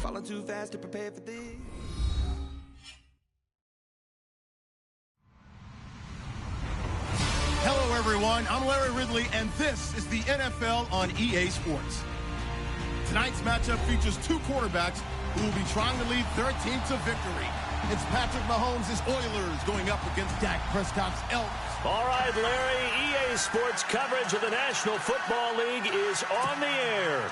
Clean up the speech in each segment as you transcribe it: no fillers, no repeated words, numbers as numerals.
Falling too fast to prepare for this. Hello, everyone. I'm Larry Ridley, and this is the NFL on EA Sports. Tonight's matchup features two quarterbacks who will be trying to lead their team to victory. It's Patrick Mahomes' Oilers going up against Dak Prescott's Elks. All right, Larry, EA Sports coverage of the National Football League is on the air.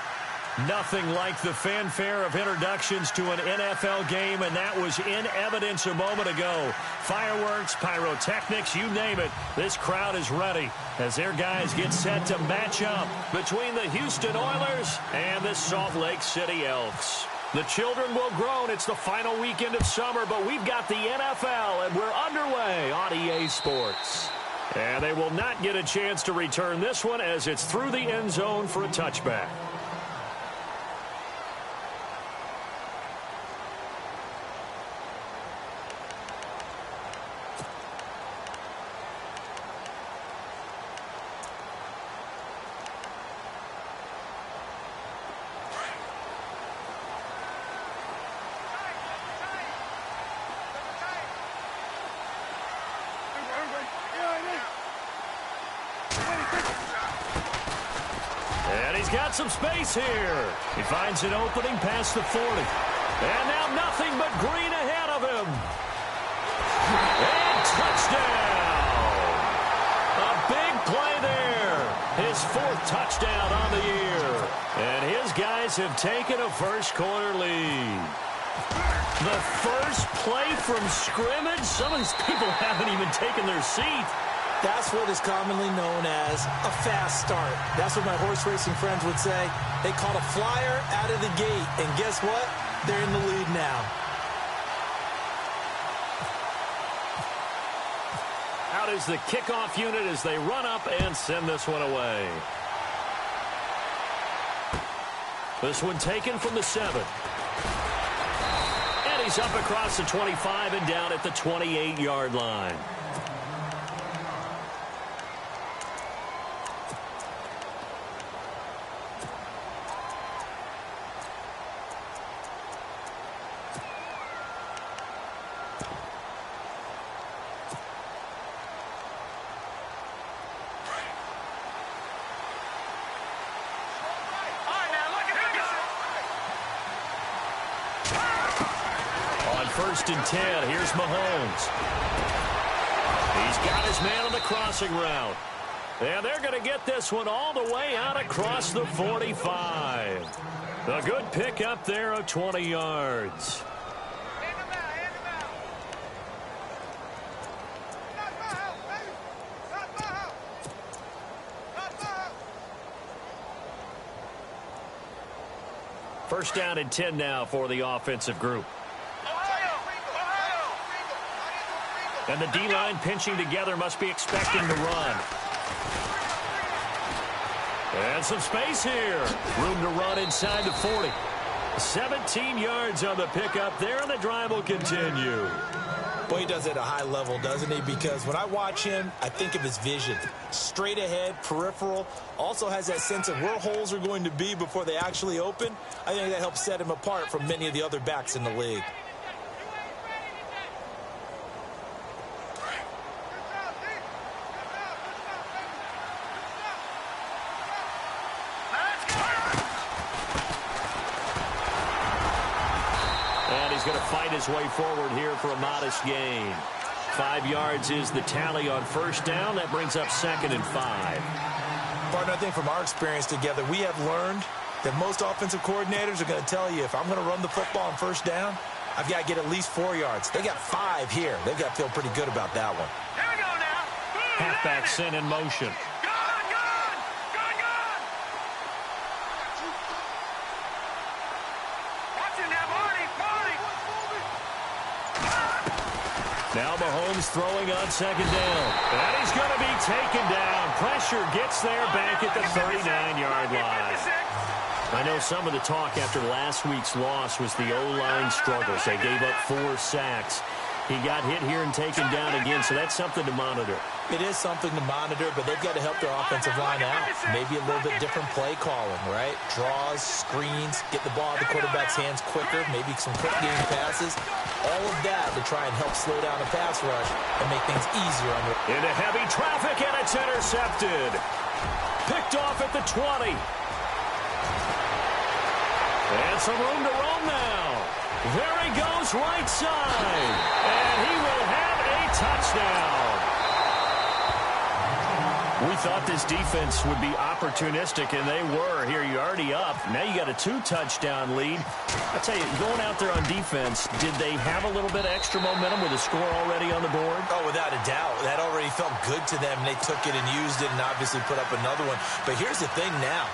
Nothing like the fanfare of introductions to an NFL game, and that was in evidence a moment ago. Fireworks, pyrotechnics, you name it. This crowd is ready as their guys get set to match up between the Houston Oilers and the Salt Lake City Elks. The children will groan. It's the final weekend of summer, but we've got the NFL, and we're underway on EA Sports. And they will not get a chance to return this one as it's through the end zone for a touchback. Got some space here. He finds an opening past the 40. And now nothing but green ahead of him. And touchdown. A big play there. His fourth touchdown on the year. And his guys have taken a first-quarter lead. The first play from scrimmage. Some of these people haven't even taken their seat. That's what is commonly known as a fast start. That's what my horse racing friends would say. They caught a flyer out of the gate, and guess what? They're in the lead now. Out is the kickoff unit as they run up and send this one away. This one taken from the 7. And he's up across the 25 and down at the 28-yard line. First and 10. Here's Mahomes. He's got his man on the crossing route. And they're going to get this one all the way out across the 45. A good pick up there of 20 yards. First down and 10 now for the offensive group. And the D-line pinching together must be expecting to run. And some space here. Room to run inside the 40. 17 yards on the pickup there, and the drive will continue. Boy, he does it at a high level, doesn't he? Because when I watch him, I think of his vision. Straight ahead, peripheral. Also has that sense of where holes are going to be before they actually open. I think that helps set him apart from many of the other backs in the league. his way forward here for a modest gain. 5 yards is the tally on first down. That brings up 2nd and 5. Partner, I think from our experience together, we have learned that most offensive coordinators are going to tell you, if I'm going to run the football on first down, I've got to get at least 4 yards. They got 5 here. They've got to feel pretty good about that one. Here we go now. Halfback sent in motion. Now Mahomes throwing on 2nd down. And he's going to be taken down. Pressure gets there back at the 39-yard line. I know some of the talk after last week's loss was the O-line struggles. They gave up 4 sacks. He got hit here and taken down again, so that's something to monitor. It is something to monitor, but they've got to help their offensive line out. Maybe a little bit different play calling, right? Draws, screens, get the ball out of the quarterback's hands quicker, maybe some quick game passes. All of that to try and help slow down the pass rush and make things easier on the... Into heavy traffic, and it's intercepted. Picked off at the 20. And some room to roam now. There he goes, right side. And he will have a touchdown. We thought this defense would be opportunistic, and they were. Here, you're already up. Now you got a 2-touchdown lead. I tell you, going out there on defense, did they have a little bit of extra momentum with a score already on the board? Oh, without a doubt. That already felt good to them. They took it and used it and obviously put up another one. But here's the thing now.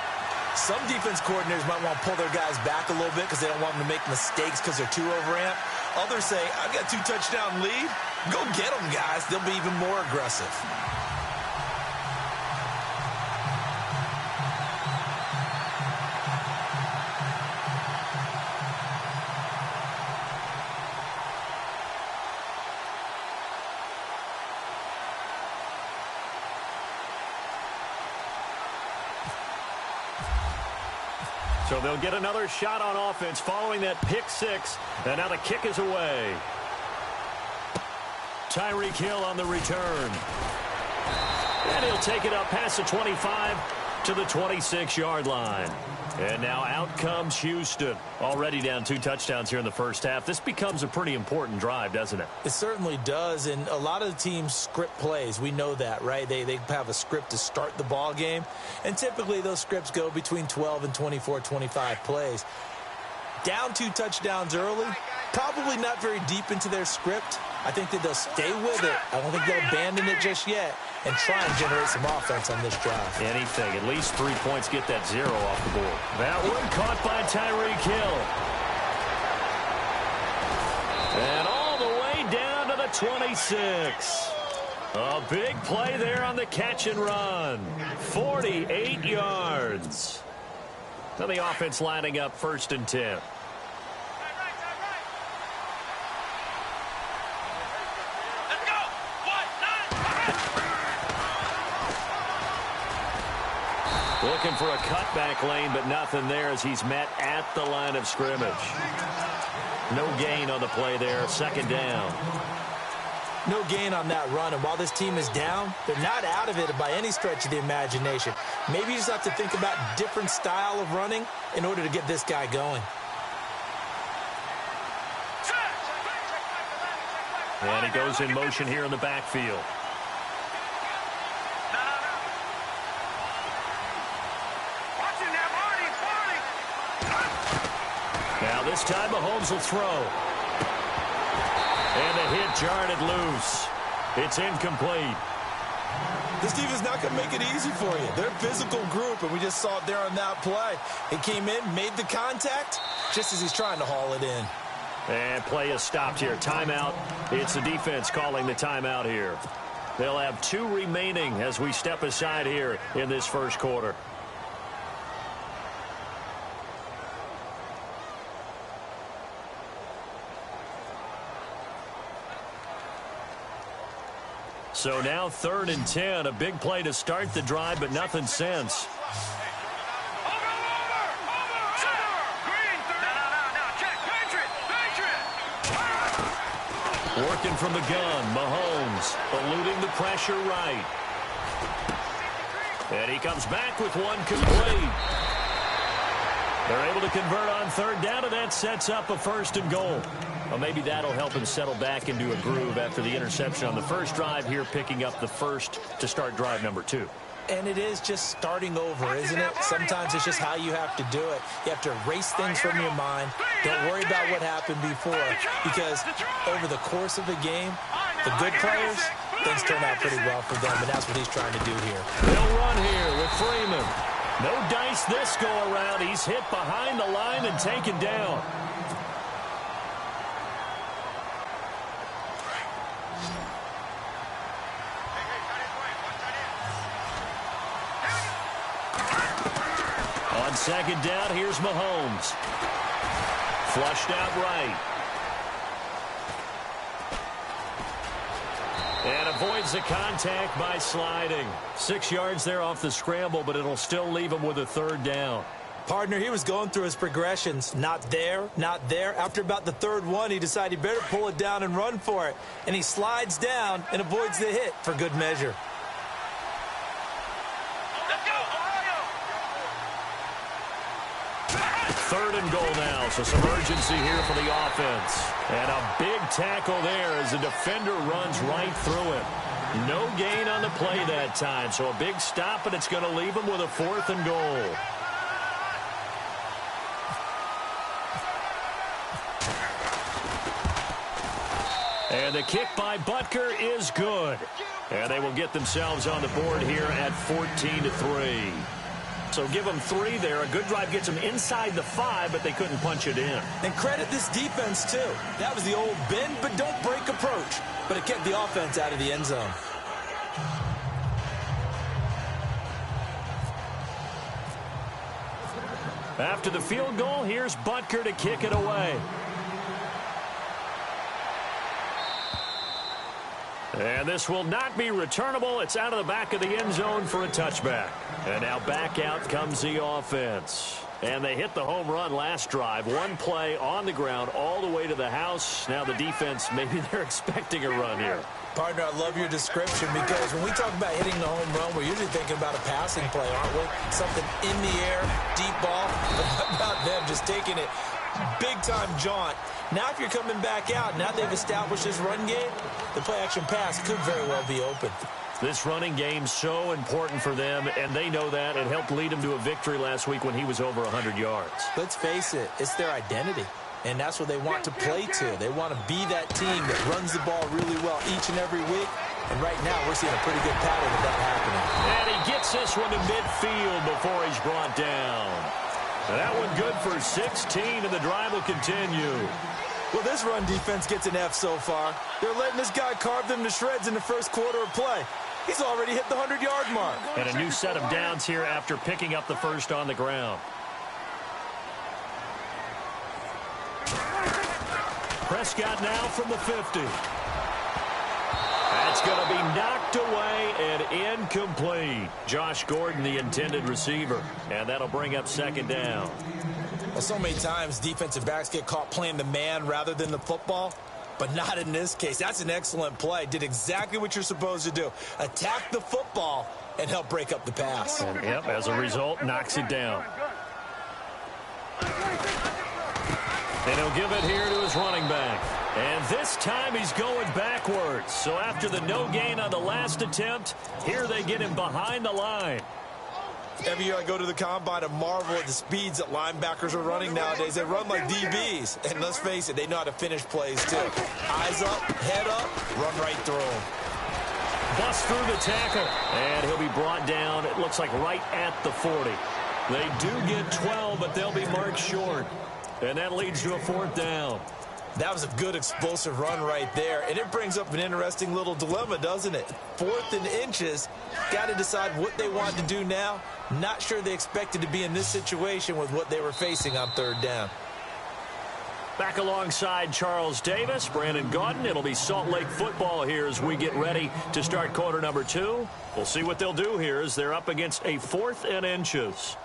Some defense coordinators might want to pull their guys back a little bit because they don't want them to make mistakes because they're too overamped. Others say, I've got 2-touchdown lead. Go get them, guys. They'll be even more aggressive. So they'll get another shot on offense following that pick 6. And now the kick is away. Tyreek Hill on the return. And he'll take it up past the 25 to the 26-yard line. And now out comes Houston. Already down 2 touchdowns here in the first half. This becomes a pretty important drive, doesn't it? It certainly does, and a lot of the teams script plays. We know that, right? They have a script to start the ball game, and typically those scripts go between 12 and 24, 25 plays. Down 2 touchdowns early, probably not very deep into their script. I think that they'll stay with it. I don't think they'll abandon it just yet and try and generate some offense on this drive. Anything. At least 3 points, get that 0 off the board. That one caught by Tyreek Hill. And all the way down to the 26. A big play there on the catch and run. 48 yards. Now the offense lining up 1st and 10. Looking for a cutback lane, but nothing there as he's met at the line of scrimmage. No gain on the play there. 2nd down. No gain on that run, and while this team is down, they're not out of it by any stretch of the imagination. Maybe you just have to think about different style of running in order to get this guy going. And he goes in motion here in the backfield. Now this time Mahomes will throw. And the hit jarred it loose. It's incomplete. This defense is not going to make it easy for you. They're a physical group, and we just saw it there on that play. It came in, made the contact, just as he's trying to haul it in. And play is stopped here. Timeout. It's the defense calling the timeout here. They'll have 2 remaining as we step aside here in this first quarter. So now 3rd and 10. A big play to start the drive, but nothing since. Working from the gun, Mahomes eluding the pressure right. And he comes back with one complete. They're able to convert on 3rd down, and that sets up a 1st and goal. Well, maybe that'll help him settle back into a groove after the interception on the first drive here, picking up the first to start drive number 2. And it is just starting over, isn't it? Sometimes it's just how you have to do it. You have to erase things from your mind. Don't worry about what happened before, because over the course of the game, the good players, things turn out pretty well for them, and that's what he's trying to do here. They'll run here with Freeman. No dice this go-around. He's hit behind the line and taken down. On second down, here's Mahomes. Flushed out right. And avoids the contact by sliding. 6 yards there off the scramble, but it'll still leave him with a third down. Partner, he was going through his progressions. Not there, not there. After about the third one, he decided he better pull it down and run for it. And he slides down and avoids the hit for good measure. Third and goal now, so some urgency here for the offense. And a big tackle there as the defender runs right through him. No gain on the play that time, so a big stop, and it's going to leave him with a 4th and goal. And the kick by Butker is good. And they will get themselves on the board here at 14-3. So give them 3 there. A good drive gets them inside the 5, but they couldn't punch it in. And credit this defense, too. That was the old bend but don't break approach. But it kept the offense out of the end zone. After the field goal, here's Butker to kick it away. And this will not be returnable. It's out of the back of the end zone for a touchback. And now back out comes the offense. And they hit the home run last drive. One play on the ground all the way to the house. Now the defense, maybe they're expecting a run here. Partner, I love your description, because when we talk about hitting the home run, we're usually thinking about a passing play, aren't we? Something in the air, deep ball. But what about them just taking it big-time jaunt? Now if you're coming back out, now they've established this run game, the play-action pass could very well be open. This running game's so important for them, and they know that. It helped lead them to a victory last week when he was over 100 yards. Let's face it, it's their identity, and that's what they want to play to. They want to be that team that runs the ball really well each and every week, and right now we're seeing a pretty good pattern of that happening. And he gets this one to midfield before he's brought down. That one good for 16, and the drive will continue. Well, this run defense gets an F so far. They're letting this guy carve them to shreds in the first quarter of play. He's already hit the 100-yard mark. And a new set of downs here after picking up the first on the ground. Prescott now from the 50. That's going to be knocked away and incomplete. Josh Gordon, the intended receiver. And that'll bring up second down. Well, so many times defensive backs get caught playing the man rather than the football, but not in this case. That's an excellent play. Did exactly what you're supposed to do. Attack the football and help break up the pass. And, yep, as a result, knocks it down. And he'll give it here to his running back. And this time he's going backwards. So after the no gain on the last attempt, here they get him behind the line. Every year I go to the combine and marvel at the speeds that linebackers are running nowadays. They run like DBs. And let's face it, they know how to finish plays too. Eyes up, head up, run right through them. Bust through the tackle. And he'll be brought down, it looks like right at the 40. They do get 12, but they'll be marked short. And that leads to a 4th down. That was a good explosive run right there. And it brings up an interesting little dilemma, doesn't it? 4th and inches. Got to decide what they want to do now. Not sure they expected to be in this situation with what they were facing on 3rd down. Back alongside Charles Davis, Brandon Gaudin. It'll be Salt Lake football here as we get ready to start quarter number 2. We'll see what they'll do here as they're up against a 4th and inches.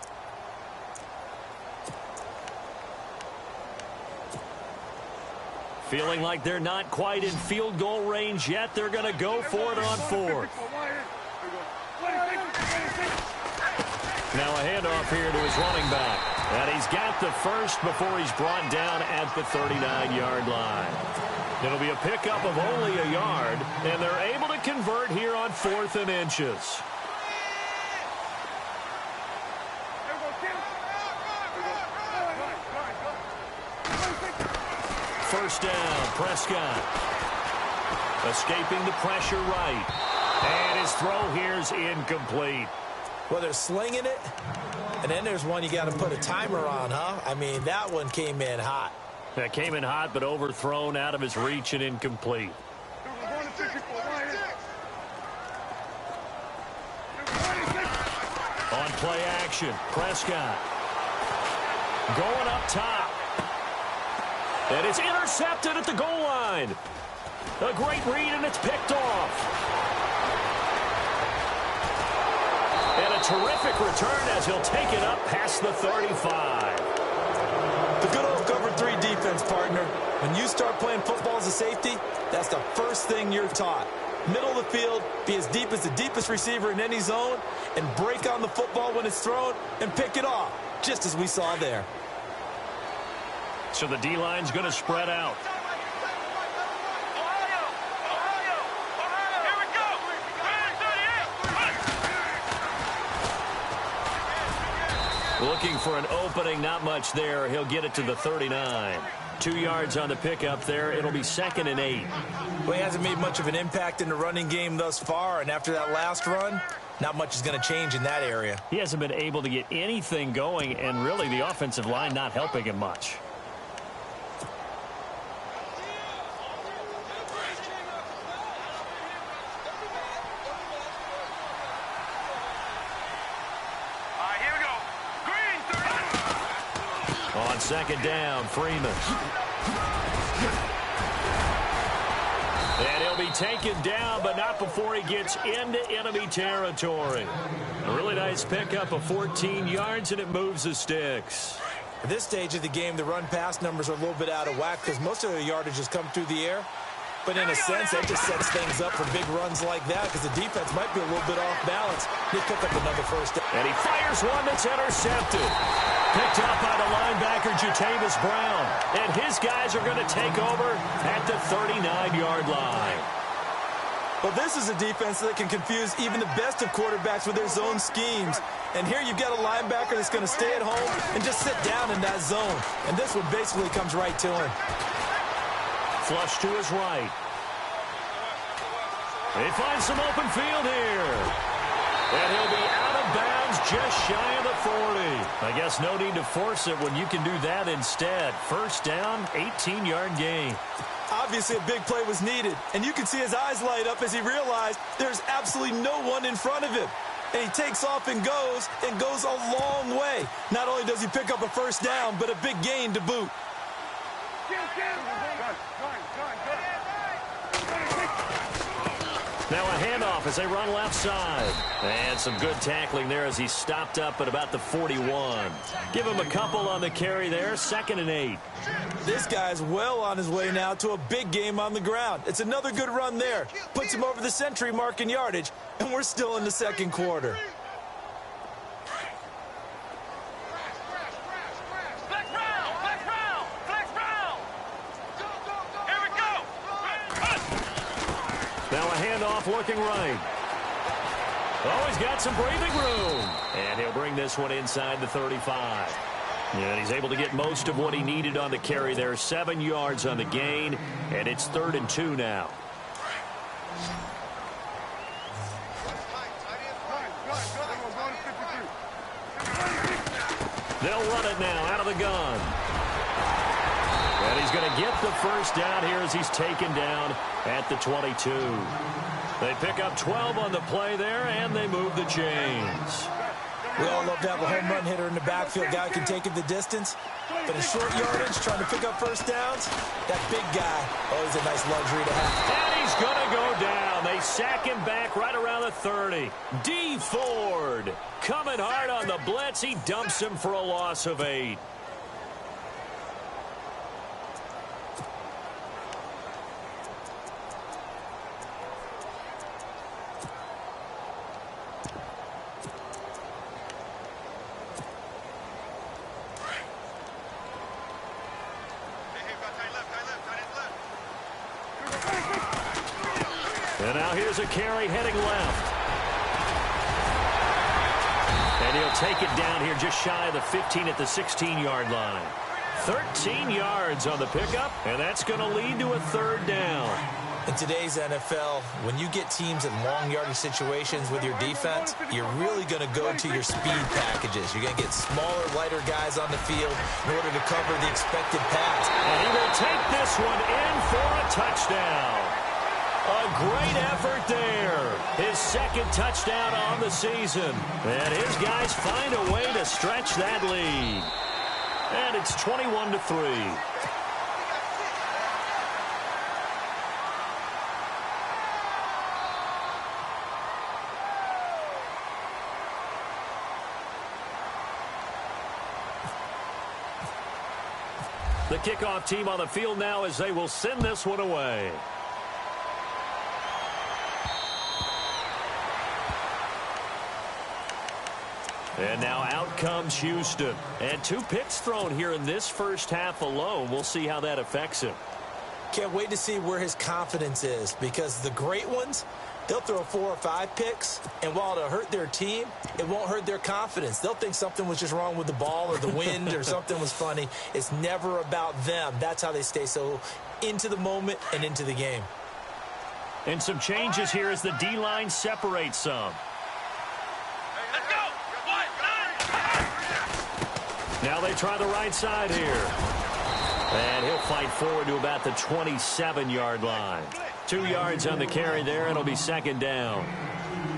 Feeling like they're not quite in field goal range yet. They're going to go for it on 4th. Now a handoff here to his running back. And he's got the first before he's brought down at the 39-yard line. It'll be a pickup of only a yard, and they're able to convert here on 4th and inches. First down, Prescott. Escaping the pressure right. And his throw here's incomplete. Well, they're slinging it, and then there's one you got to put a timer on, huh? I mean, that one came in hot. That came in hot, but overthrown out of his reach and incomplete. On play action, Prescott. Going up top. And it's intercepted at the goal line. A great read, and it's picked off. And a terrific return as he'll take it up past the 35. The good old cover 3 defense, partner. When you start playing football as a safety, that's the first thing you're taught. Middle of the field, be as deep as the deepest receiver in any zone, and break on the football when it's thrown and pick it off, just as we saw there. So the D-line's going to spread out. Looking for an opening, not much there. He'll get it to the 39. 2 yards on the pickup there. It'll be 2nd and 8. Well, he hasn't made much of an impact in the running game thus far, and after that last run, not much is going to change in that area. He hasn't been able to get anything going, and really the offensive line not helping him much. On 2nd down, Freeman. And he'll be taken down, but not before he gets into enemy territory. A really nice pickup of 14 yards, and it moves the sticks. At this stage of the game, the run-pass numbers are a little bit out of whack because most of the yardage has come through the air. But in a sense, that just sets things up for big runs like that because the defense might be a little bit off balance. They pick up another first down. And he fires one that's intercepted. Picked up by the linebacker, Jatavis Brown. And his guys are going to take over at the 39-yard line. Well, this is a defense that can confuse even the best of quarterbacks with their zone schemes. And here you've got a linebacker that's going to stay at home and just sit down in that zone. And this one basically comes right to him. Flush to his right. He finds some open field here. And he'll be out of bounds just shy of the 40. I guess no need to force it when you can do that instead. First down, 18-yard gain. Obviously, a big play was needed. And you can see his eyes light up as he realized there's absolutely no one in front of him. And he takes off and goes a long way. Not only does he pick up a first down, but a big gain to boot. Now a handoff as they run left side. And some good tackling there as he stopped up at about the 41. Give him a couple on the carry there. 2nd and 8. This guy's well on his way now to a big game on the ground. It's another good run there. Puts him over the century mark in yardage. And we're still in the 2nd quarter. Now a handoff looking right. Oh, he's got some breathing room. And he'll bring this one inside the 35. And he's able to get most of what he needed on the carry there. 7 yards on the gain. And it's 3rd and 2 now. They'll run it now out of the gun. And he's going to get the first down here as he's taken down at the 22. They pick up 12 on the play there, and they move the chains. We all love to have a home run hitter in the backfield. Guy who can take it the distance. But in short yardage, trying to pick up first downs, that big guy, always a nice luxury to have. And he's going to go down. They sack him back right around the 30. D. Ford coming hard on the blitz. He dumps him for a loss of 8. And now here's a carry heading left. And he'll take it down here just shy of the 15 at the 16-yard line. 13 yards on the pickup, and that's going to lead to a third down. In today's NFL, when you get teams in long yardage situations with your defense, you're really going to go to your speed packages. You're going to get smaller, lighter guys on the field in order to cover the expected pass. And he will take this one in for a touchdown. A great effort there. His second touchdown on the season. And his guys find a way to stretch that lead. And it's 21-3. The kickoff team on the field now as they will send this one away. And now out comes Houston. And 2 picks thrown here in this first half alone. We'll see how that affects him. Can't wait to see where his confidence is, because the great ones, they'll throw 4 or 5 picks, and while it'll hurt their team, it won't hurt their confidence. They'll think something was just wrong with the ball or the wind or something was funny. It's never about them. That's how they stay so into the moment and into the game. And some changes here as the D-line separates some. Now they try the right side here. And he'll fight forward to about the 27-yard line. 2 yards on the carry there, and it'll be second down.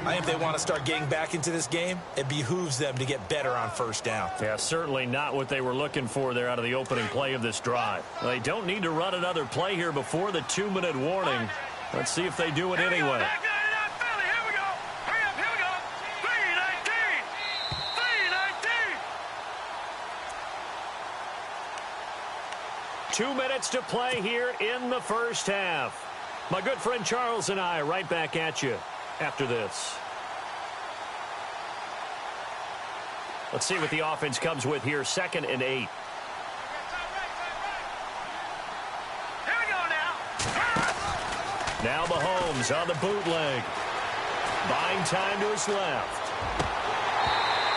I think if they want to start getting back into this game, it behooves them to get better on first down. Yeah, certainly not what they were looking for there out of the opening play of this drive. They don't need to run another play here before the 2-minute warning. Let's see if they do it anyway. 2 minutes to play here in the first half. My good friend Charles and I right back at you after this. Let's see what the offense comes with here. 2nd and 8. Now Mahomes on the bootleg. Buying time to his left.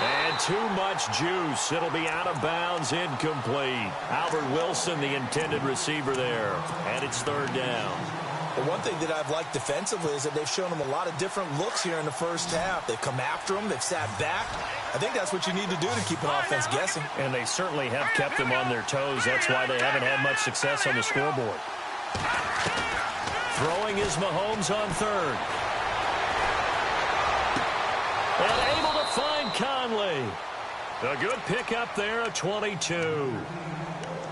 And too much juice. It'll be out of bounds, incomplete. Albert Wilson, the intended receiver there. And it's 3rd down. But one thing that I've liked defensively is that they've shown them a lot of different looks here in the first half. They've come after them. They've sat back. I think that's what you need to do to keep an offense guessing. And they certainly have kept them on their toes. That's why they haven't had much success on the scoreboard. Throwing is Mahomes on 3rd. And able to find Conley. A good pickup there, a 22.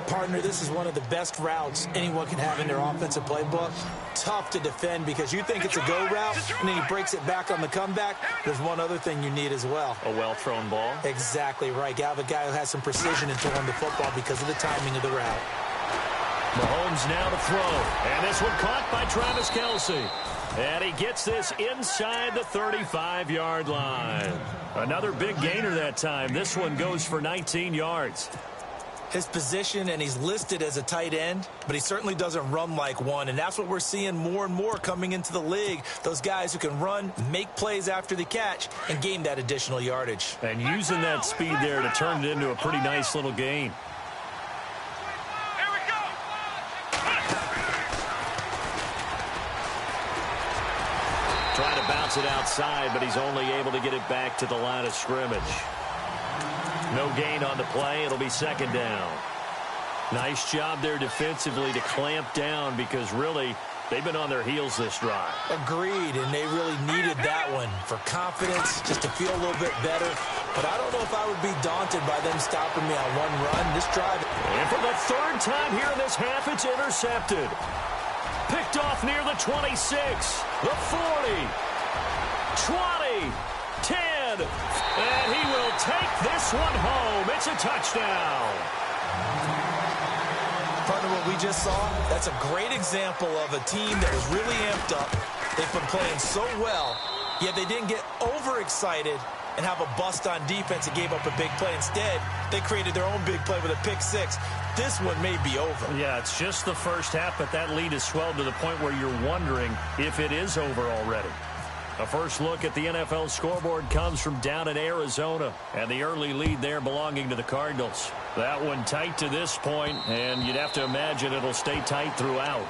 Partner, this is one of the best routes anyone can have in their offensive playbook. Tough to defend because you think it's a go route, and then he breaks it back on the comeback. There's one other thing you need as well. A well-thrown ball. Exactly right. You have a guy who has some precision in throwing the football because of the timing of the route. Mahomes now to throw. And this one caught by Travis Kelce. And he gets this inside the 35-yard line. Another big gainer that time. This one goes for 19 yards. His position, and he's listed as a tight end, but he certainly doesn't run like one, and that's what we're seeing more and more coming into the league. Those guys who can run, make plays after the catch, and gain that additional yardage. And using that speed there to turn it into a pretty nice little gain. Trying to bounce it outside, but he's only able to get it back to the line of scrimmage. No gain on the play. It'll be 2nd down. Nice job there defensively to clamp down because really they've been on their heels this drive. Agreed, and they really needed that one for confidence, just to feel a little bit better. But I don't know if I would be daunted by them stopping me on one run. This drive. And for the 3rd time here in this half, it's intercepted. Picked off near the 26, the 40, 20, 10, and he will take this one home. It's a touchdown. Partner, what we just saw, that's a great example of a team that was really amped up. They've been playing so well, yet they didn't get overexcited and have a bust on defense and gave up a big play. Instead, they created their own big play with a pick 6. this one may be over. Yeah, it's just the first half, but that lead has swelled to the point where you're wondering if it is over already. A first look at the NFL scoreboard comes from down in Arizona, and the early lead there belonging to the Cardinals. That one tight to this point, and you'd have to imagine it'll stay tight throughout.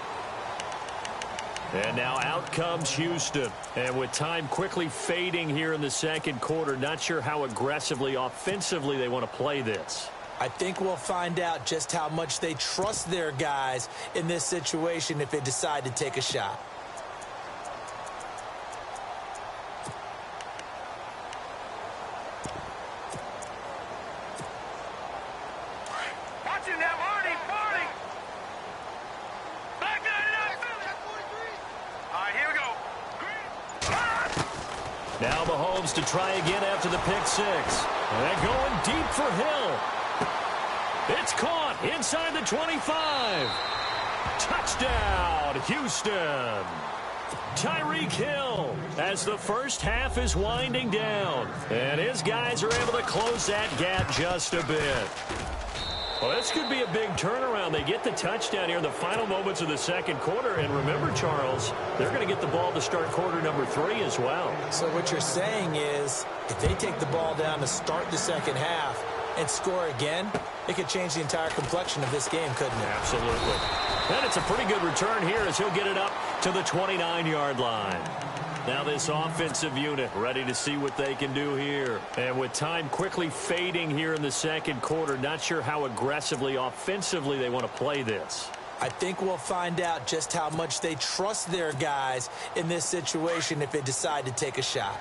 And now out comes Houston. And with time quickly fading here in the second quarter, not sure how aggressively, offensively they want to play this. I think we'll find out just how much they trust their guys in this situation if they decide to take a shot. Now Mahomes to try again after the pick six. And going deep for Hill. It's caught inside the 25. Touchdown, Houston. Tyreek Hill as the first half is winding down. And his guys are able to close that gap just a bit. Well, this could be a big turnaround. They get the touchdown here in the final moments of the second quarter. And remember, Charles, they're going to get the ball to start quarter number 3 as well. So what you're saying is if they take the ball down to start the second half and score again, it could change the entire complexion of this game, couldn't it? Absolutely. And it's a pretty good return here as he'll get it up to the 29-yard line. Now this offensive unit ready to see what they can do here. And with time quickly fading here in the second quarter, not sure how aggressively, offensively they want to play this. I think we'll find out just how much they trust their guys in this situation if they decide to take a shot.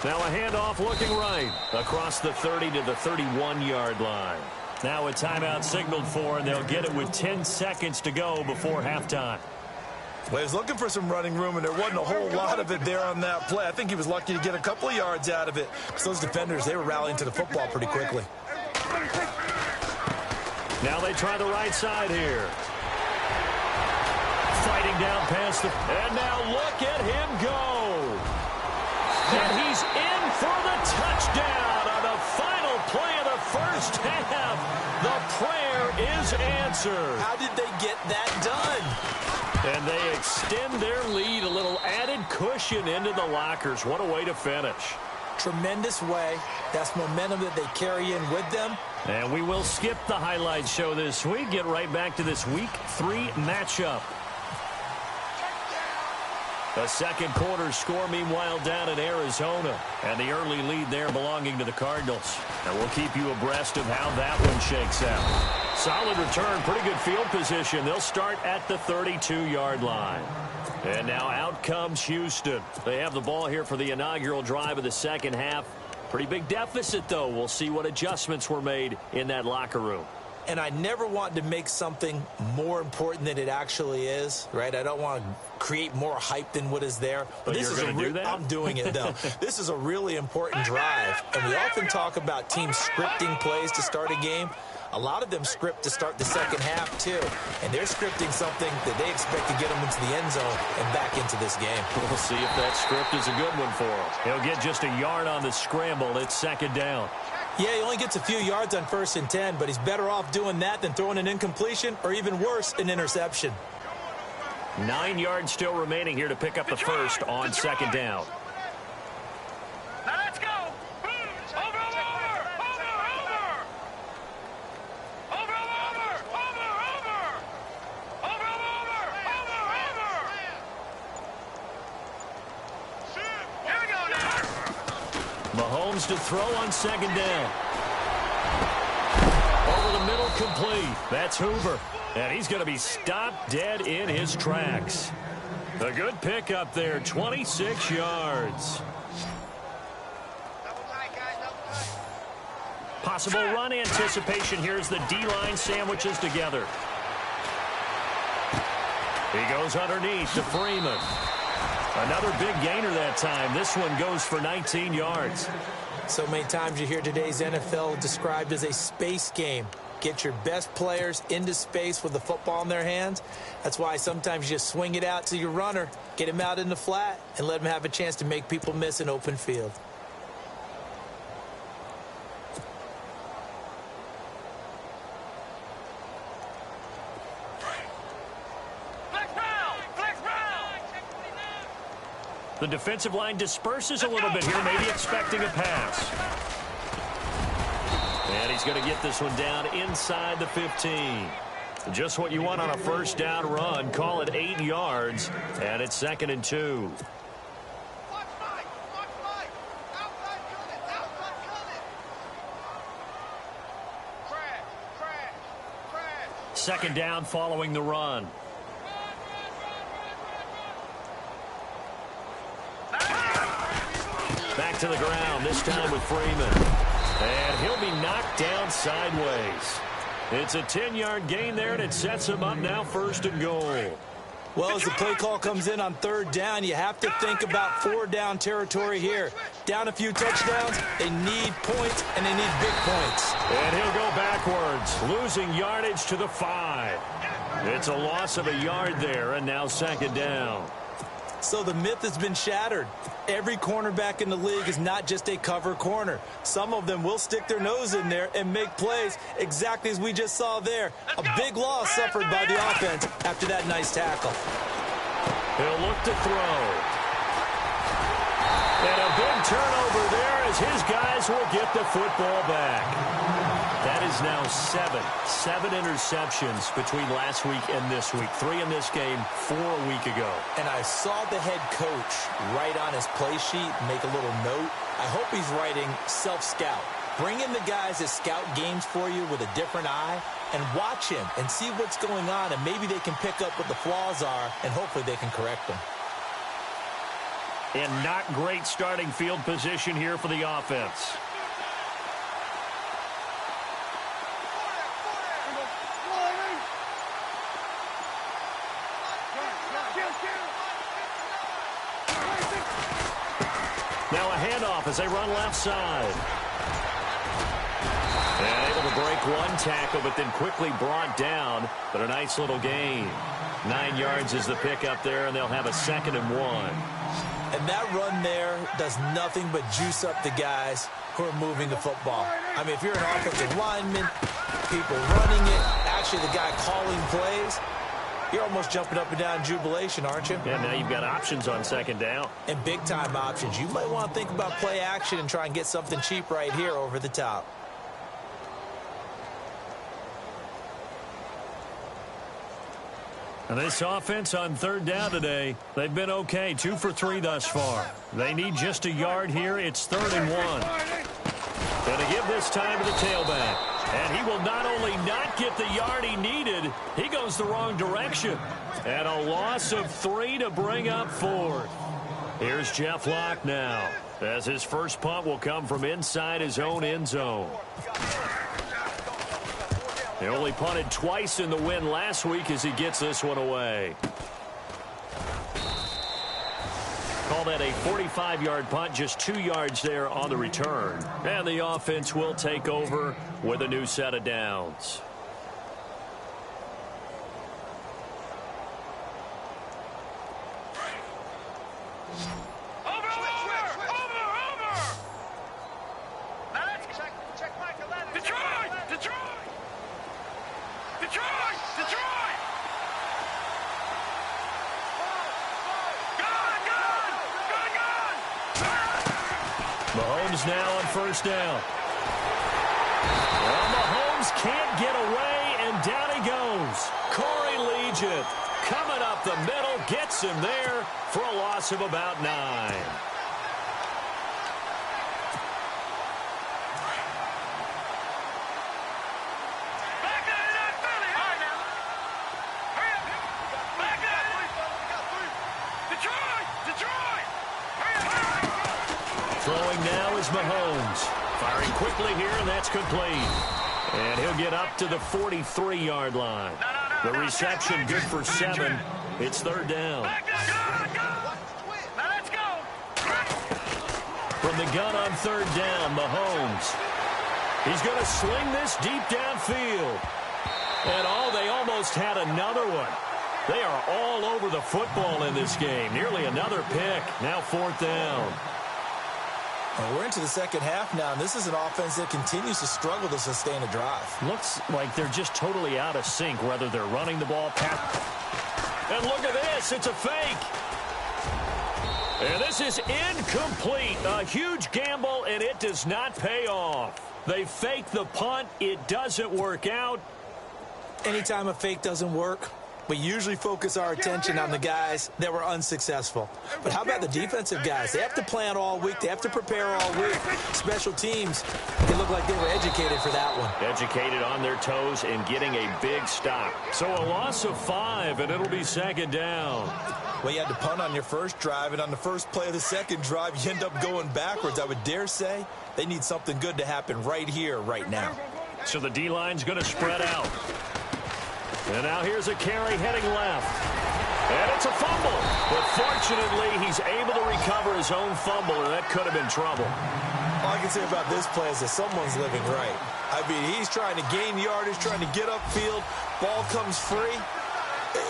Now a handoff looking right across the 30 to the 31-yard line. Now a timeout signaled for, and they'll get it with 10 seconds to go before halftime. Well, he was looking for some running room, and there wasn't a whole lot of it there on that play. I think he was lucky to get a couple of yards out of it. So those defenders, they were rallying to the football pretty quickly. Now they try the right side here. Fighting down past the... And now look at him go. And he's in for the touchdown on the final play of the first half. The prayer is answered. How did they get that done? And they extend their lead, a little added cushion into the lockers. What a way to finish. Tremendous way. That's momentum that they carry in with them. And we will skip the highlight show this week. Get right back to this Week 3 matchup. The second quarter score, meanwhile, down in Arizona. And the early lead there belonging to the Cardinals. And we'll keep you abreast of how that one shakes out. Solid return, pretty good field position. They'll start at the 32-yard line. And now out comes Houston. They have the ball here for the inaugural drive of the second half. Pretty big deficit, though. We'll see what adjustments were made in that locker room. And I never want to make something more important than it actually is, right? I don't want to create more hype than what is there. But this is do that? I'm doing it, though. This is a really important drive. And we often talk about teams scripting plays to start a game. A lot of them script to start the second half, too. And they're scripting something that they expect to get them into the end zone and back into this game. We'll see if that script is a good one for him. He'll get just a yard on the scramble. It's second down. Yeah, he only gets a few yards on 1st and 10, but he's better off doing that than throwing an incompletion or, even worse, an interception. 9 yards still remaining here to pick up the first on second down. Now let's go. Over. Here we go now. Mahomes to throw on second down. Over the middle, complete. That's Hoover. And he's going to be stopped dead in his tracks. A good pickup there, 26 yards. Possible run anticipation. Here's the D-line sandwiches together. He goes underneath to Freeman. Another big gainer that time. This one goes for 19 yards. So many times you hear today's NFL described as a space game. Get your best players into space with the football in their hands. That's why sometimes you just swing it out to your runner, get him out in the flat, and let him have a chance to make people miss an open field. The defensive line disperses a little bit here, maybe expecting a pass. And he's going to get this one down inside the 15. Just what you want on a first down run. Call it 8 yards, and it's 2nd and 2. Second down following the run. Back to the ground, this time with Freeman. And he'll be knocked down sideways. It's a 10-yard gain there, and it sets him up now 1st and goal. Well, as the play call comes in on 3rd down, you have to think about 4-down territory here. Down a few touchdowns, they need points, and they need big points. And he'll go backwards, losing yardage to the 5. It's a loss of a yard there, and now 2nd down. So the myth has been shattered. Every cornerback in the league is not just a cover corner. Some of them will stick their nose in there and make plays exactly as we just saw there. A big loss suffered by the offense after that nice tackle. He'll look to throw. And a big turnover there as his guys will get the football back. That is now 7 interceptions between last week and this week. 3 in this game, 4 a week ago. And I saw the head coach write on his play sheet, make a little note. I hope he's writing self-scout. Bring in the guys that scout games for you with a different eye and watch him and see what's going on, and maybe they can pick up what the flaws are, and hopefully they can correct them. And not great starting field position here for the offense. Now a handoff as they run left side. And able to break one tackle, but then quickly brought down. But a nice little gain. 9 yards is the pickup there, and they'll have a 2nd and 1. And that run there does nothing but juice up the guys who are moving the football. I mean, if you're an offensive lineman, people running it, actually the guy calling plays, you're almost jumping up and down in jubilation, aren't you? Yeah, now you've got options on 2nd down. And big-time options. You might want to think about play action and try and get something cheap right here over the top. And this offense on 3rd down today, they've been okay. 2 for 3 thus far. They need just a yard here. It's 3rd and 1. Going to give this time to the tailback. And he will not only not get the yard he needed, he goes the wrong direction. And a loss of 3 to bring up 4th. Here's Jeff Locke now, as his first punt will come from inside his own end zone. He only punted twice in the win last week as he gets this one away. Call that a 45-yard punt, just 2 yards there on the return. And the offense will take over with a new set of downs. Mahomes now on 1st down. Well, Mahomes can't get away, and down he goes. Corey Legent coming up the middle, gets him there for a loss of about 9. Throwing now is Mahomes. Firing quickly here, and that's complete. And he'll get up to the 43-yard line. The reception good for 7. It's 3rd down. From the gun on 3rd down, Mahomes. He's going to sling this deep downfield. And they almost had another one. They are all over the football in this game. Nearly another pick. Now 4th down. Well, we're into the second half now, and this is an offense that continues to struggle to sustain a drive. Looks like they're just totally out of sync, whether they're running the ball, and look at this. It's a fake. And this is incomplete. A huge gamble, and it does not pay off. They fake the punt. It doesn't work out. Anytime a fake doesn't work, we usually focus our attention on the guys that were unsuccessful. But how about the defensive guys? They have to plan all week. They have to prepare all week. Special teams, they look like they were educated for that one. Educated on their toes and getting a big stop. So a loss of 5, and it'll be 2nd down. Well, you had to punt on your first drive, and on the first play of the second drive, you end up going backwards. I would dare say they need something good to happen right here, right now. So the D-line's going to spread out. And now here's a carry heading left. And it's a fumble. But fortunately, he's able to recover his own fumble, or that could have been trouble. All I can say about this play is that someone's living right. I mean, he's trying to gain yardage, trying to get upfield. Ball comes free.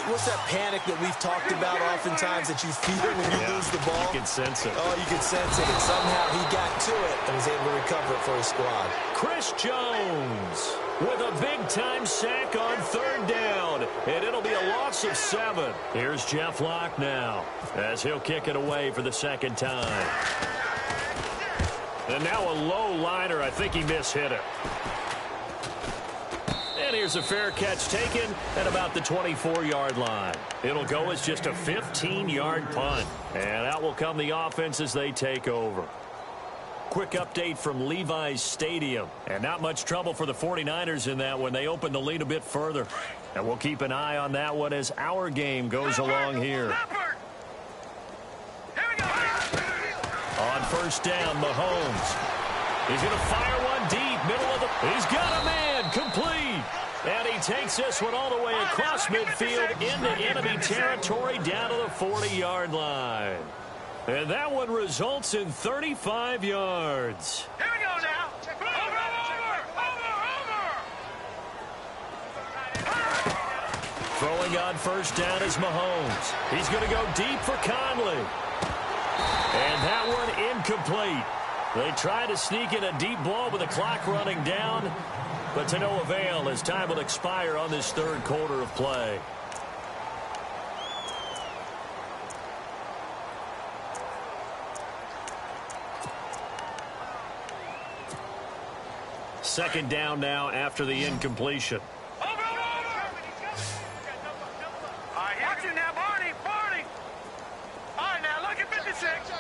What's that panic that we've talked about oftentimes that you feel when you lose the ball? You can sense it. Oh, you can sense it. And somehow he got to it and was able to recover it for his squad. Chris Jones with a big-time sack on 3rd down. And it'll be a loss of 7. Here's Jeff Locke now as he'll kick it away for the 2nd time. And now a low liner. I think he mishit it. And here's a fair catch taken at about the 24-yard line. It'll go as just a 15-yard punt. And out will come the offense as they take over. Quick update from Levi's Stadium. And not much trouble for the 49ers in that one. They open the lead a bit further. And we'll keep an eye on that one as our game goes along here. On 1st down, Mahomes. He's going to fire one deep, middle of the... He's got a man, complete. And he takes this one all the way across midfield into enemy territory down to the 40-yard line. And that one results in 35 yards. Here we go now. Over. Throwing on 1st down is Mahomes. He's going to go deep for Conley. And that one incomplete. They try to sneak in a deep ball with the clock running down, but to no avail as time will expire on this 3rd quarter of play. Second down now after the incompletion. Over. All right, watch it now, Barney. All right, now look at 56.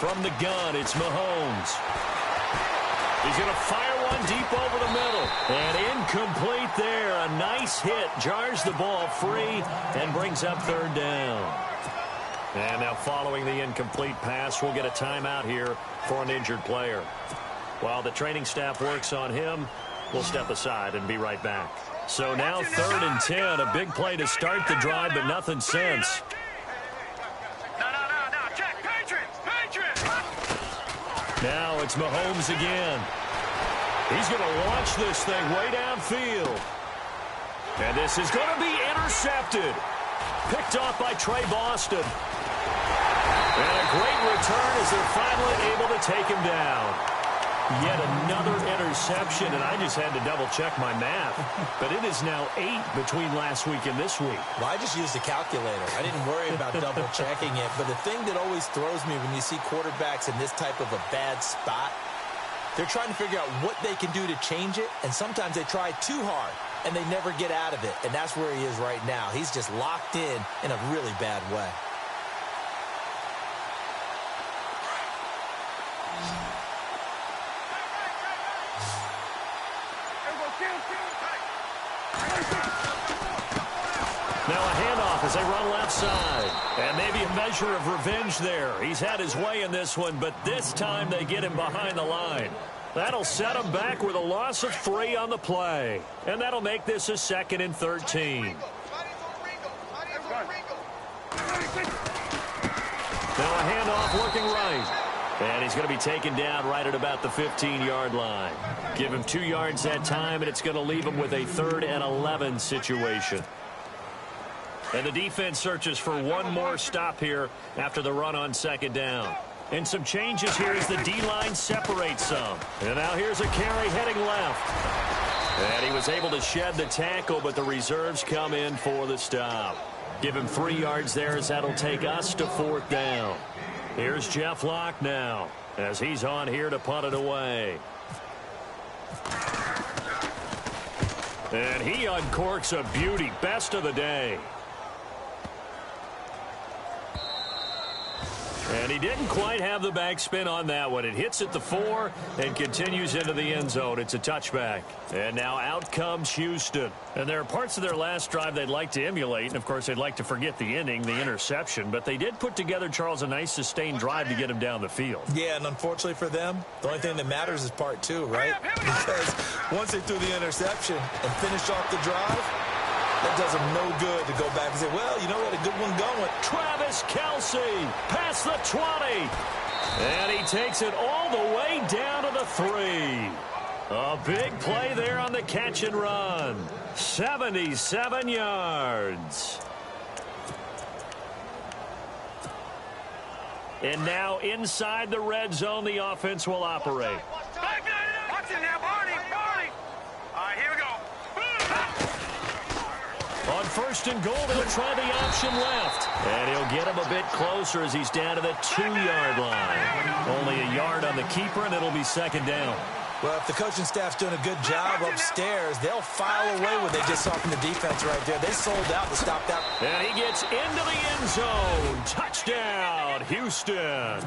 From the gun, it's Mahomes. He's going to fire one deep over the middle. And incomplete there. A nice hit. Jars the ball free and brings up 3rd down. And now following the incomplete pass, we'll get a timeout here for an injured player. While the training staff works on him, we'll step aside and be right back. So now 3rd and 10. A big play to start the drive, but nothing since. No. Check. Patriots. Now it's Mahomes again. He's going to launch this thing way downfield. And this is going to be intercepted. Picked off by Trey Boston. And a great return as they're finally able to take him down. Yet another interception, and I just had to double-check my math. But it is now 8 between last week and this week. Well, I just used a calculator. I didn't worry about double-checking it. But the thing that always throws me when you see quarterbacks in this type of a bad spot, they're trying to figure out what they can do to change it, and sometimes they try too hard, and they never get out of it. And that's where he is right now. He's just locked in a really bad way. Now a handoff as they run left side. And maybe a measure of revenge there. He's had his way in this one, but this time they get him behind the line. That'll set him back with a loss of 3 on the play. And that'll make this a 2nd and 13. Now a handoff looking right. And he's going to be taken down right at about the 15-yard line. Give him 2 yards that time, and it's going to leave him with a 3rd and 11 situation. And the defense searches for one more stop here after the run on 2nd down. And some changes here as the D-line separates some. And now here's a carry heading left. And he was able to shed the tackle, but the reserves come in for the stop. Give him 3 yards there as that'll take us to 4th down. Here's Jeff Locke now as he's on here to punt it away. And he uncorks a beauty. Best of the day. And he didn't quite have the backspin on that one. It hits at the 4 and continues into the end zone. It's a touchback. And now out comes Houston. And there are parts of their last drive they'd like to emulate. And, of course, they'd like to forget the ending, the interception. But they did put together, Charles, a nice sustained drive to get him down the field. Yeah, and unfortunately for them, the only thing that matters is part 2, right? Because once they threw the interception and finished off the drive, that does them no good to go back and say, well, you know, we had a good one going. Travis Kelce past the 20. And he takes it all the way down to the 3. A big play there on the catch and run. 77 yards. And now inside the red zone, the offense will operate. Watch it now, Barney. All right, here we go. On 1st and goal, they'll try the option left. And he'll get him a bit closer as he's down to the 2-yard line. Only a yard on the keeper, and it'll be 2nd down. Well, if the coaching staff's doing a good job upstairs, they'll file away what they just saw from the defense right there. They sold out to stop that. And he gets into the end zone. Touchdown, Houston.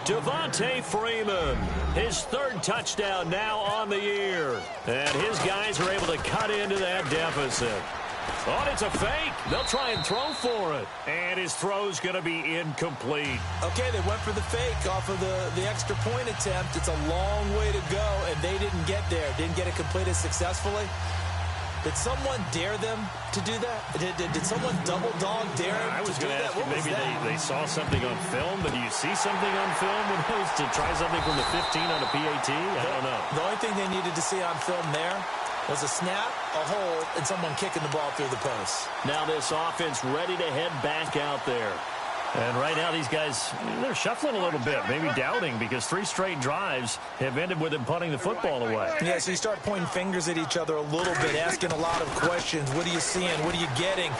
Devontae Freeman, his 3rd touchdown now on the year. And his guys are able to cut into that deficit. Oh, it's a fake. They'll try and throw for it. And his throw's going to be incomplete. Okay, they went for the fake off of the extra point attempt. It's a long way to go, and they didn't get there. Didn't get it completed successfully. Did someone dare them to do that? Did someone double dog dare them I was to do going to that? ask you, maybe they saw something on film, but do you see something on film when it was to try something from the 15 on a PAT? I don't know. The only thing they needed to see on film there was a snap, a hold, and someone kicking the ball through the post. Now this offense ready to head back out there. And right now these guys, they're shuffling a little bit, maybe doubting, because 3 straight drives have ended with them punting the football away. Yeah, so you start pointing fingers at each other a little bit, asking a lot of questions. What are you seeing? What are you getting?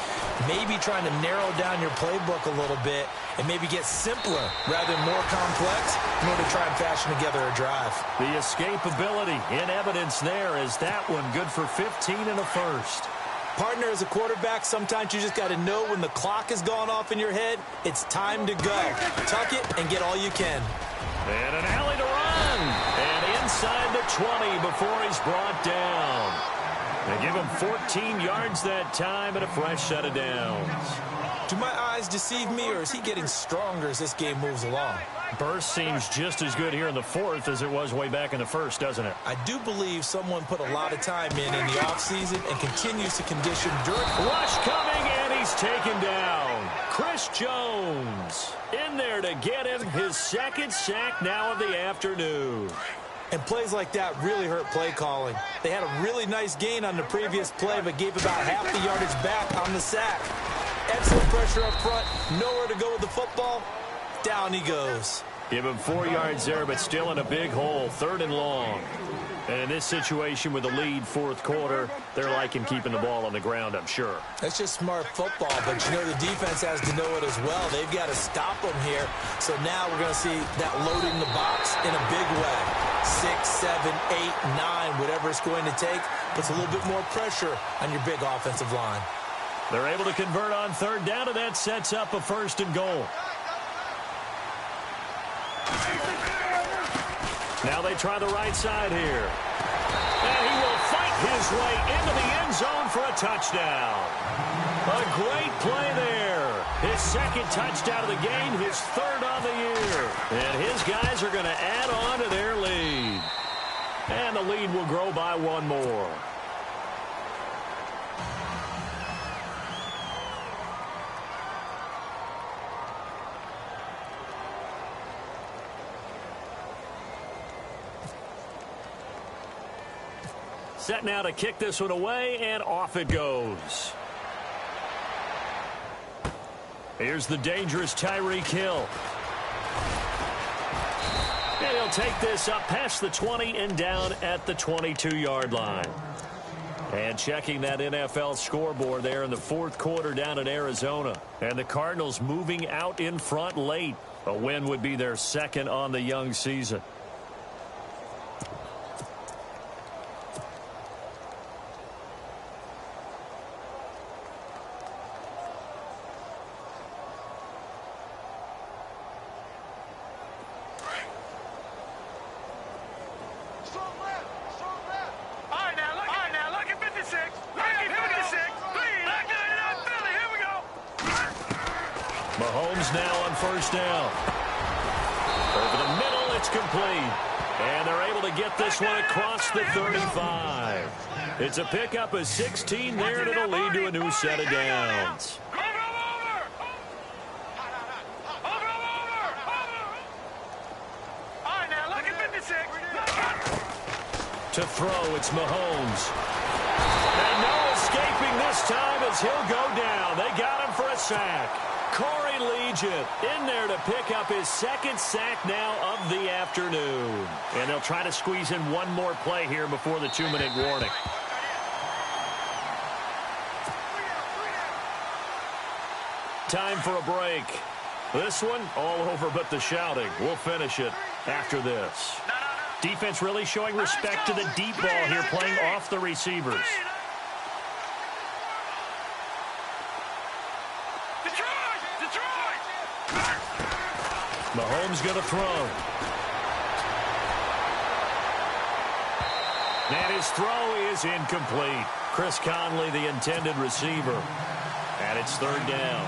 Maybe trying to narrow down your playbook a little bit and maybe get simpler rather than more complex in order to try and fashion together a drive. The escapability in evidence there is that one good for 15 and a 1st. Partner, as a quarterback, sometimes you just got to know when the clock has gone off in your head, it's time to go. Tuck it and get all you can. And an alley to run. And inside the 20 before he's brought down. They give him 14 yards that time and a fresh set of downs. Do my eyes deceive me, or is he getting stronger as this game moves along? Burst seems just as good here in the 4th as it was way back in the 1st, doesn't it? I do believe someone put a lot of time in the offseason and continues to condition during. Rush coming, and he's taken down. Chris Jones in there to get him his 2nd sack now of the afternoon. And plays like that really hurt play calling. They had a really nice gain on the previous play, but gave about half the yardage back on the sack. Excellent pressure up front, nowhere to go with the football. Down he goes. Give him 4 yards there, but still in a big hole, 3rd and long. And in this situation with the lead 4th quarter, they're liking keeping the ball on the ground, I'm sure. That's just smart football, but you know the defense has to know it as well. They've got to stop them here. So now we're going to see that loading the box in a big way. 6, 7, 8, 9, whatever it's going to take, puts a little bit more pressure on your big offensive line. They're able to convert on 3rd down, and that sets up a 1st and goal. Now they try the right side here. And he will fight his way into the end zone for a touchdown. A great play there. His 2nd touchdown of the game, his 3rd on the year. And his guys are going to add on to their lead. And the lead will grow by 1 more. Set now to kick this one away, and off it goes. Here's the dangerous Tyreek Hill. And he'll take this up past the 20 and down at the 22-yard line. And checking that NFL scoreboard there in the fourth quarter down in Arizona. And the Cardinals moving out in front late. A win would be their second on the young season. Mahomes now on first down. Over the middle, it's complete. And they're able to get this one across the 35. It's a pickup of 16 there, and it'll lead to a new set of downs. To throw, it's Mahomes. And no escaping this time as he'll go down. They got him for a sack. Corey Legion in there to pick up his second sack now of the afternoon. And they'll try to squeeze in one more play here before the 2-minute warning. Time for a break. This one, all over but the shouting. We'll finish it after this. Defense really showing respect to the deep ball here, playing off the receivers. Mahomes going to throw. And his throw is incomplete. Chris Conley, the intended receiver. And it's third down.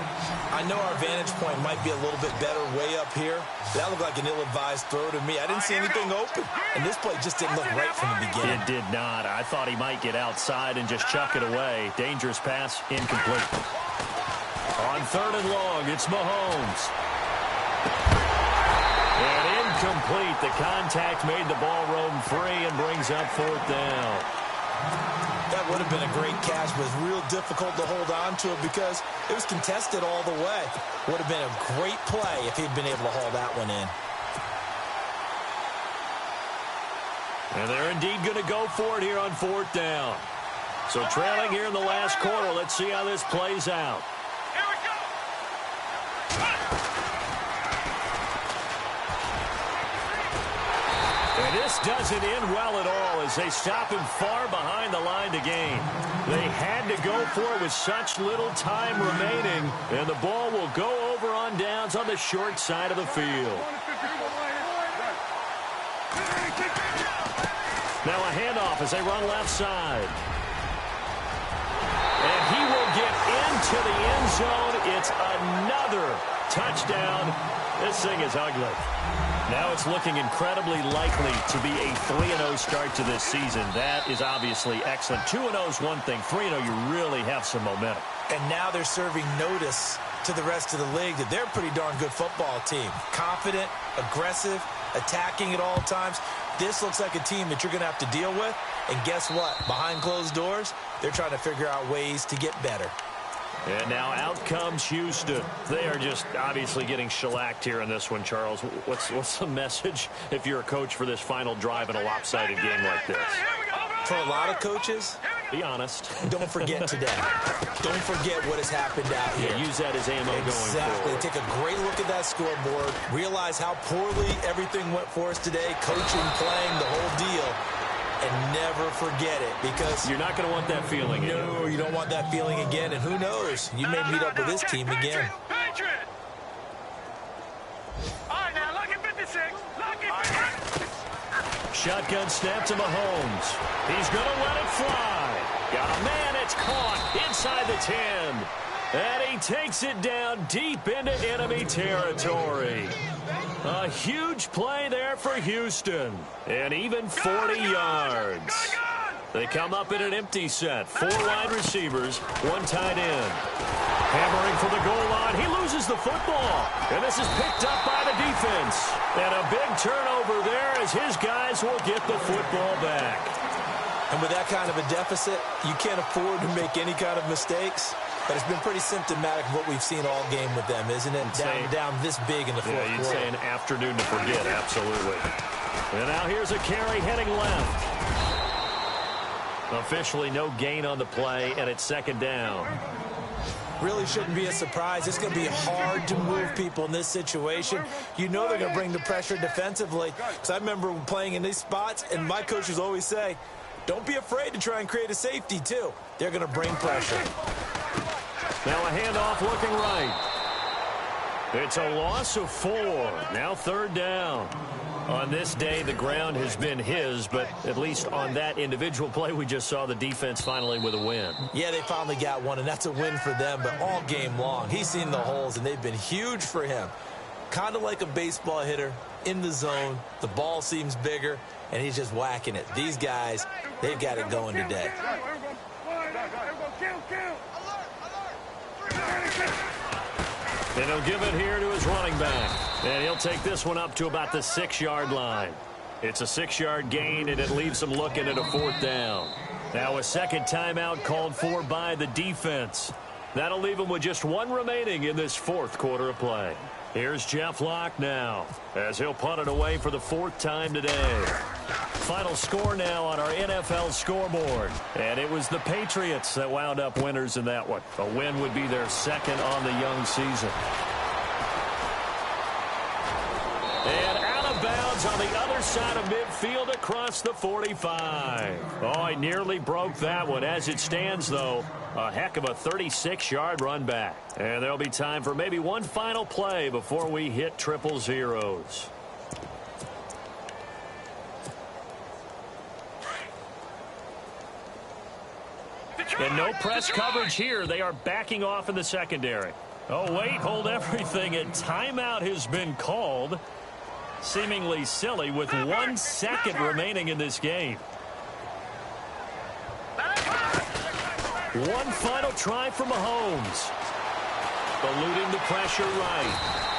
I know our vantage point might be a little bit better way up here. That looked like an ill-advised throw to me. I didn't see anything open. And this play just didn't look right from the beginning. It did not. I thought he might get outside and just chuck it away. Dangerous pass, incomplete. On third and long, it's Mahomes. And incomplete. The contact made the ball roam free and brings up fourth down. That would have been a great catch, but it's real difficult to hold on to it because it was contested all the way. Would have been a great play if he'd been able to haul that one in. And they're indeed going to go for it here on fourth down. So trailing here in the last quarter. Let's see how this plays out. And this doesn't end well at all as they stop him far behind the line to gain. They had to go for it with such little time remaining, and the ball will go over on downs on the short side of the field. Now a handoff as they run left side. And he will get into the end zone. It's another touchdown. This thing is ugly. Now it's looking incredibly likely to be a 3-0 start to this season. That is obviously excellent. 2-0 is one thing. 3-0, you really have some momentum. And now they're serving notice to the rest of the league that they're a pretty darn good football team. Confident, aggressive, attacking at all times. This looks like a team that you're going to have to deal with. And guess what? Behind closed doors, they're trying to figure out ways to get better. And now out comes Houston. They are just obviously getting shellacked here in this one, Charles. What's the message if you're a coach for this final drive in a lopsided game like this? For a lot of coaches, be honest. Don't forget today. Don't forget what has happened out here. Yeah, use that as ammo going Exactly. forward. Take a great look at that scoreboard. Realize how poorly everything went for us today. Coaching, playing, the whole deal. And never forget it, because you're not going to want that feeling again. No, you don't want that feeling again. And who knows? You may meet up with this team again. Shotgun snap to Mahomes. He's going to let it fly. Got a man. It's caught inside the 10. And he takes it down deep into enemy territory. A huge play there for Houston. And even 40 yards. They come up in an empty set. 4 wide receivers, 1 tight end. Hammering for the goal line. He loses the football. And this is picked up by the defense. And a big turnover there as his guys will get the football back. And with that kind of a deficit, you can't afford to make any kind of mistakes. But it's been pretty symptomatic of what we've seen all game with them, isn't it? Down this big in the fourth quarter. You'd say an afternoon to forget, absolutely. And now here's a carry heading left. Officially no gain on the play, and it's second down. Really shouldn't be a surprise. It's going to be hard to move people in this situation. You know they're going to bring the pressure defensively. Because I remember playing in these spots, and my coaches always say, don't be afraid to try and create a safety, too. They're going to bring pressure. Now a handoff looking right. It's a loss of 4. Now third down. On this day, the ground has been his, but at least on that individual play, we just saw the defense finally with a win. Yeah, they finally got one, and that's a win for them, but all game long, he's seen the holes, and they've been huge for him. Kind of like a baseball hitter in the zone. The ball seems bigger, and he's just whacking it. These guys, they've got it going today. And he'll give it here to his running back. And he'll take this one up to about the 6-yard line. It's a 6-yard gain, and it leaves him looking at a fourth down. Now a second timeout called for by the defense. That'll leave him with just 1 remaining in this fourth quarter of play. Here's Jeff Locke now as he'll punt it away for the 4th time today. Final score now on our NFL scoreboard. And it was the Patriots that wound up winners in that one. A win would be their 2nd on the young season. And out of bounds on the other side of midfield across the 45. Oh, I nearly broke that one. As it stands, though, a heck of a 36-yard run back. And there'll be time for maybe one final play before we hit triple zeros. And no press coverage here. They are backing off in the secondary. Oh, wait, hold everything. A timeout has been called. Seemingly silly with 1 second remaining in this game. One final try for Mahomes. Eluding the pressure right.